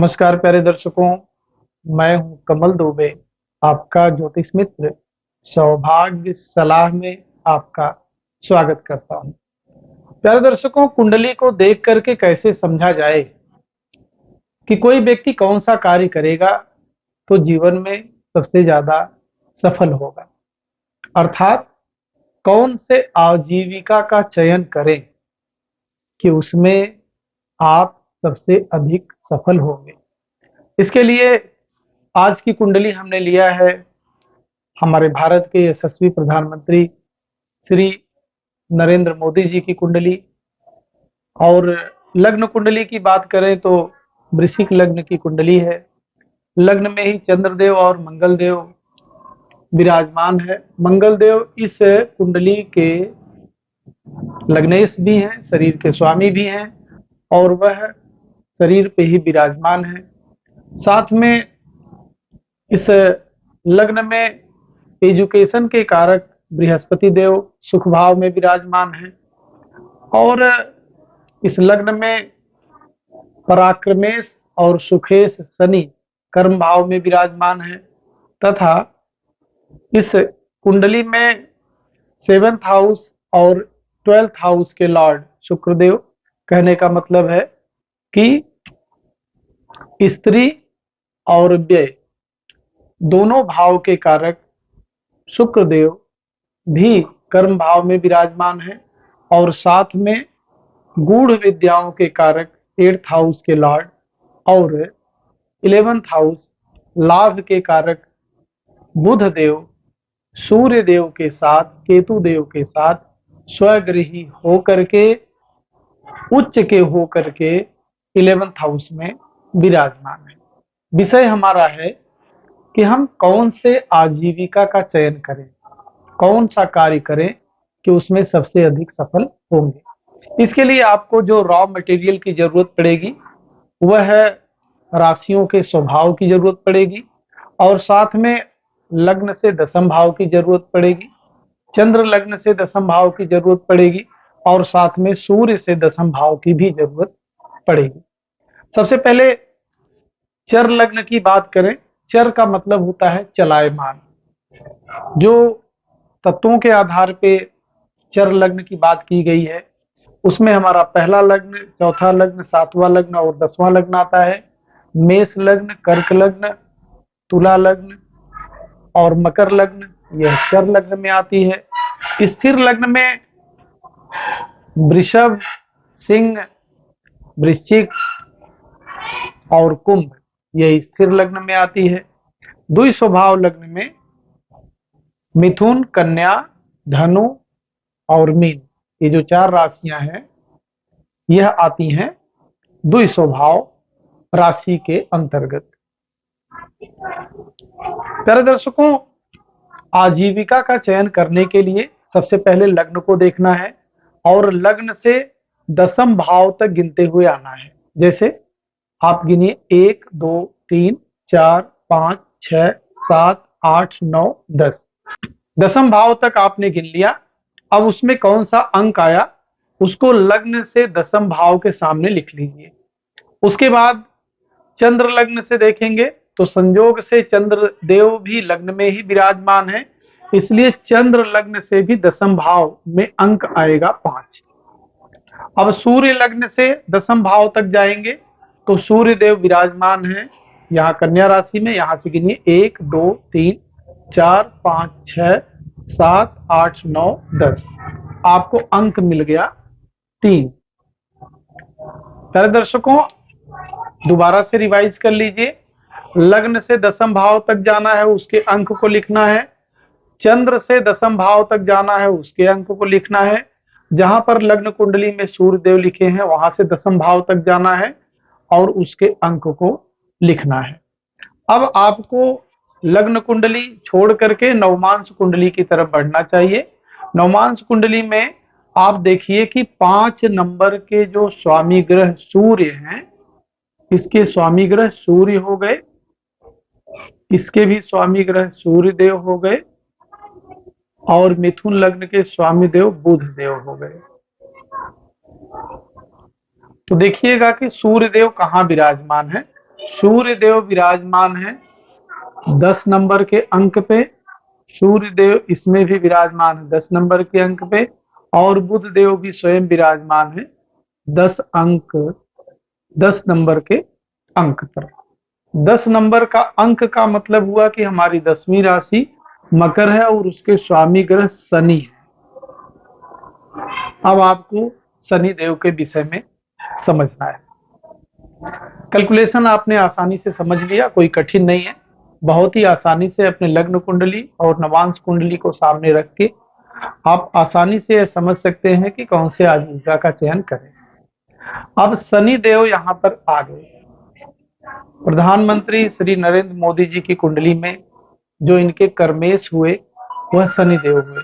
नमस्कार प्यारे दर्शकों। मैं हूं कमल दुबे, आपका ज्योतिष मित्र। सौभाग्य सलाह में आपका स्वागत करता हूं। प्यारे दर्शकों, कुंडली को देख करके कैसे समझा जाए कि कोई व्यक्ति कौन सा कार्य करेगा तो जीवन में सबसे ज्यादा सफल होगा, अर्थात कौन से आजीविका का चयन करें कि उसमें आप सबसे अधिक सफल होंगे। इसके लिए आज की कुंडली हमने लिया है हमारे भारत के यशस्वी प्रधानमंत्री श्री नरेंद्र मोदी जी की कुंडली। और लग्न कुंडली की बात करें तो वृश्चिक लग्न की कुंडली है। लग्न में ही चंद्रदेव और मंगल देव विराजमान है। मंगल देव इस कुंडली के लग्नेश भी हैं, शरीर के स्वामी भी हैं, और वह शरीर पे ही विराजमान है। साथ में इस लग्न में एजुकेशन के कारक बृहस्पति देव सुख भाव में विराजमान है, और इस लग्न में पराक्रमेश और सुखेश शनि कर्म भाव में विराजमान है, तथा इस कुंडली में 7th हाउस और 12th हाउस के लॉर्ड शुक्रदेव, कहने का मतलब है कि स्त्री और व्यय दोनों भाव के कारक शुक्रदेव भी कर्म भाव में विराजमान है, और साथ में गूढ़ विद्याओं के कारक 8th हाउस के लॉर्ड और 11th हाउस लाभ के कारक बुध देव सूर्य देव के साथ केतु देव के साथ स्वगृही होकर के उच्च के होकर के 11th हाउस में विराजमान है। विषय हमारा है कि हम कौन से आजीविका का चयन करें, कौन सा कार्य करें कि उसमें सबसे अधिक सफल होंगे। इसके लिए आपको जो रॉ मटेरियल की जरूरत पड़ेगी वह है राशियों के स्वभाव की जरूरत पड़ेगी, और साथ में लग्न से दशम भाव की जरूरत पड़ेगी, चंद्र लग्न से दशम भाव की जरूरत पड़ेगी, और साथ में सूर्य से दशम भाव की भी जरूरत पड़ेगी। सबसे पहले चर लग्न की बात करें। चर का मतलब होता है चलायमान। जो तत्वों के आधार पे चर लग्न की बात की गई है उसमें हमारा पहला लग्न, चौथा लग्न, 7वां लग्न और 10वां लग्न आता है। मेष लग्न, कर्क लग्न, तुला लग्न और मकर लग्न यह चर लग्न में आती है। स्थिर लग्न में वृषभ, सिंह, वृश्चिक और कुंभ यह स्थिर लग्न में आती है। द्वि स्वभाव लग्न में मिथुन, कन्या, धनु और मीन, ये जो 4 राशियां हैं यह आती हैं द्वि स्वभाव राशि के अंतर्गत। प्यारे दर्शकों, आजीविका का चयन करने के लिए सबसे पहले लग्न को देखना है और लग्न से दशम भाव तक गिनते हुए आना है। जैसे आप गिनिए 1 2 3 4 5 6 7 8 9 10। दशम भाव तक आपने गिन लिया। अब उसमें कौन सा अंक आया उसको लग्न से दशम भाव के सामने लिख लीजिए। उसके बाद चंद्र लग्न से देखेंगे तो संयोग से चंद्र देव भी लग्न में ही विराजमान है, इसलिए चंद्र लग्न से भी दशम भाव में अंक आएगा 5। अब सूर्य लग्न से दशम भाव तक जाएंगे तो सूर्य देव विराजमान है यहाँ कन्या राशि में। यहां से गिनिए 1 2 3 4 5 6 7 8 9 10। आपको अंक मिल गया 3। प्यारे दर्शकों, दोबारा से रिवाइज कर लीजिए। लग्न से दशम भाव तक जाना है, उसके अंक को लिखना है। चंद्र से दशम भाव तक जाना है, उसके अंक को लिखना है। जहां पर लग्न कुंडली में सूर्य देव लिखे हैं वहां से दशम भाव तक जाना है और उसके अंक को लिखना है। अब आपको लग्न कुंडली छोड़ करके नवमांश कुंडली की तरफ बढ़ना चाहिए। नवमांश कुंडली में आप देखिए कि 5 नंबर के जो स्वामी ग्रह सूर्य हैं, इसके स्वामी ग्रह सूर्य हो गए, इसके भी स्वामी ग्रह सूर्य देव हो गए, और मिथुन लग्न के स्वामी देव बुध देव हो गए। तो देखिएगा कि सूर्य देव कहाँ विराजमान है। सूर्य देव विराजमान है 10 नंबर के अंक पे, सूर्य देव इसमें भी विराजमान है 10 नंबर के अंक पे, और बुध देव भी स्वयं विराजमान है 10 नंबर के अंक पर। 10 नंबर का अंक का मतलब हुआ कि हमारी 10वीं राशि मकर है और उसके स्वामी ग्रह शनि है। अब आपको शनि देव के विषय में समझना है। कैलकुलेशन आपने आसानी से समझ लिया, कोई कठिन नहीं है। बहुत ही आसानी से अपने लग्न कुंडली और नवांश कुंडली को सामने रख के आप आसानी से यह समझ सकते हैं कि कौन से आजीविका का चयन करें। अब शनि देव यहाँ पर आ गए। प्रधानमंत्री श्री नरेंद्र मोदी जी की कुंडली में जो इनके कर्मेश हुए वह शनि देव हुए।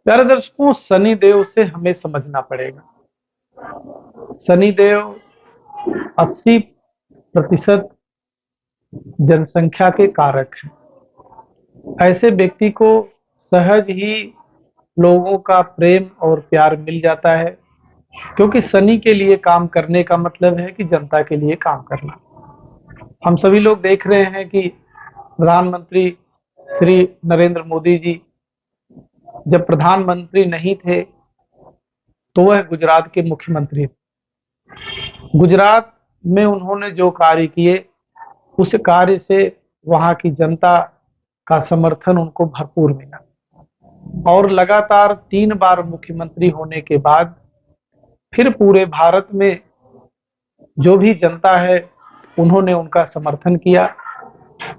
प्यारे दर्शकों, शनि देव से हमें समझना पड़ेगा। शनि देव 80% जनसंख्या के कारक हैं। ऐसे व्यक्ति को सहज ही लोगों का प्रेम और प्यार मिल जाता है, क्योंकि शनि के लिए काम करने का मतलब है कि जनता के लिए काम करना। हम सभी लोग देख रहे हैं कि प्रधानमंत्री श्री नरेंद्र मोदी जी जब प्रधानमंत्री नहीं थे तो वह गुजरात के मुख्यमंत्री थे। गुजरात में उन्होंने जो कार्य किए उस कार्य से वहां की जनता का समर्थन उनको भरपूर मिला, और लगातार 3 बार मुख्यमंत्री होने के बाद फिर पूरे भारत में जो भी जनता है उन्होंने उनका समर्थन किया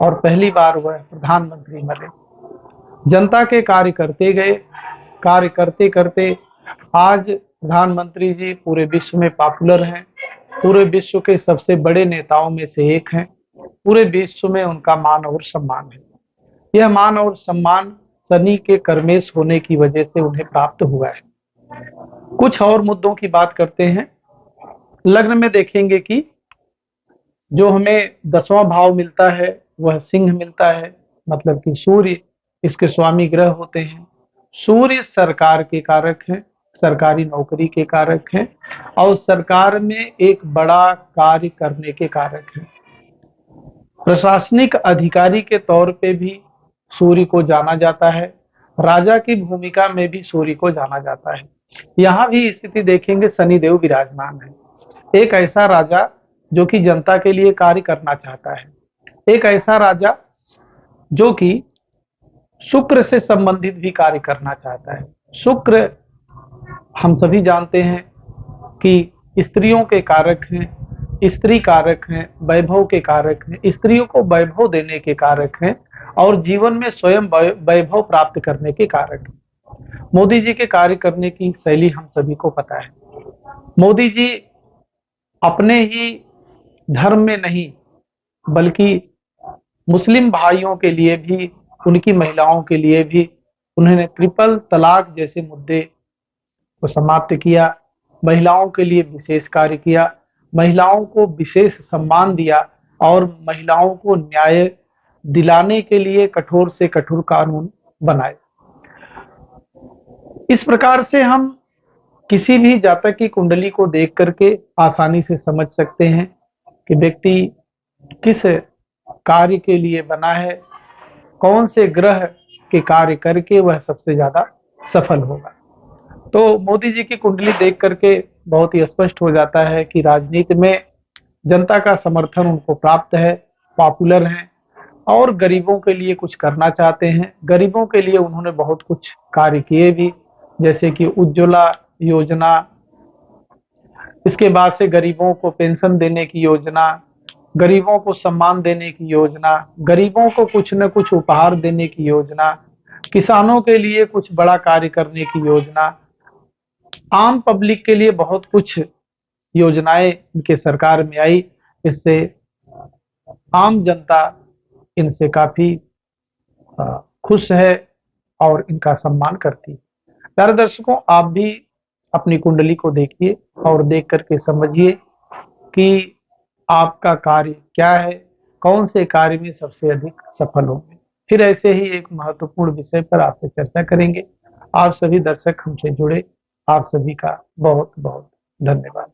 और पहली बार वह प्रधानमंत्री बने। जनता के कार्य करते गए, कार्य करते करते आज प्रधानमंत्री जी पूरे विश्व में पॉपुलर हैं, पूरे विश्व के सबसे बड़े नेताओं में से एक हैं। पूरे विश्व में उनका मान और सम्मान है। यह मान और सम्मान शनि के कर्मेश होने की वजह से उन्हें प्राप्त हुआ है। कुछ और मुद्दों की बात करते हैं। लग्न में देखेंगे कि जो हमें 10वां भाव मिलता है वह सिंह मिलता है, मतलब कि सूर्य इसके स्वामी ग्रह होते हैं। सूर्य सरकार के कारक हैं, सरकारी नौकरी के कारक हैं, और सरकार में एक बड़ा कार्य करने के कारक हैं। प्रशासनिक अधिकारी के तौर पे भी सूर्य को जाना जाता है। राजा की भूमिका में भी सूर्य को जाना जाता है। यहाँ भी स्थिति देखेंगे शनि देव विराजमान है। एक ऐसा राजा जो कि जनता के लिए कार्य करना चाहता है, एक ऐसा राजा जो कि शुक्र से संबंधित भी कार्य करना चाहता है। शुक्र हम सभी जानते हैं कि स्त्रियों के कारक हैं, स्त्री कारक हैं, वैभव के कारक हैं, स्त्रियों को वैभव देने के कारक हैं और जीवन में स्वयं वैभव प्राप्त करने के कारक हैं। मोदी जी के कार्य करने की शैली हम सभी को पता है। मोदी जी अपने ही धर्म में नहीं बल्कि मुस्लिम भाइयों के लिए भी, उनकी महिलाओं के लिए भी उन्होंने ट्रिपल तलाक जैसे मुद्दे को समाप्त किया। महिलाओं के लिए विशेष कार्य किया, महिलाओं को विशेष सम्मान दिया और महिलाओं को न्याय दिलाने के लिए कठोर से कठोर कानून बनाए। इस प्रकार से हम किसी भी जातक की कुंडली को देख करके आसानी से समझ सकते हैं कि व्यक्ति किस कार्य के लिए बना है, कौन से ग्रह के कार्य करके वह सबसे ज्यादा सफल होगा। तो मोदी जी की कुंडली देख करके बहुत ही स्पष्ट हो जाता है कि राजनीति में जनता का समर्थन उनको प्राप्त है, पॉपुलर हैं और गरीबों के लिए कुछ करना चाहते हैं। गरीबों के लिए उन्होंने बहुत कुछ कार्य किए भी, जैसे कि उज्ज्वला योजना, इसके बाद से गरीबों को पेंशन देने की योजना, गरीबों को सम्मान देने की योजना, गरीबों को कुछ न कुछ उपहार देने की योजना, किसानों के लिए कुछ बड़ा कार्य करने की योजना, आम पब्लिक के लिए बहुत कुछ योजनाएं इनके सरकार में आई। इससे आम जनता इनसे काफी खुश है और इनका सम्मान करती है। प्यारे दर्शकों, आप भी अपनी कुंडली को देखिए और देख करके समझिए कि आपका कार्य क्या है, कौन से कार्य में सबसे अधिक सफल होंगे। फिर ऐसे ही एक महत्वपूर्ण विषय पर आपसे चर्चा करेंगे। आप सभी दर्शक हमसे जुड़े, आप सभी का बहुत बहुत धन्यवाद।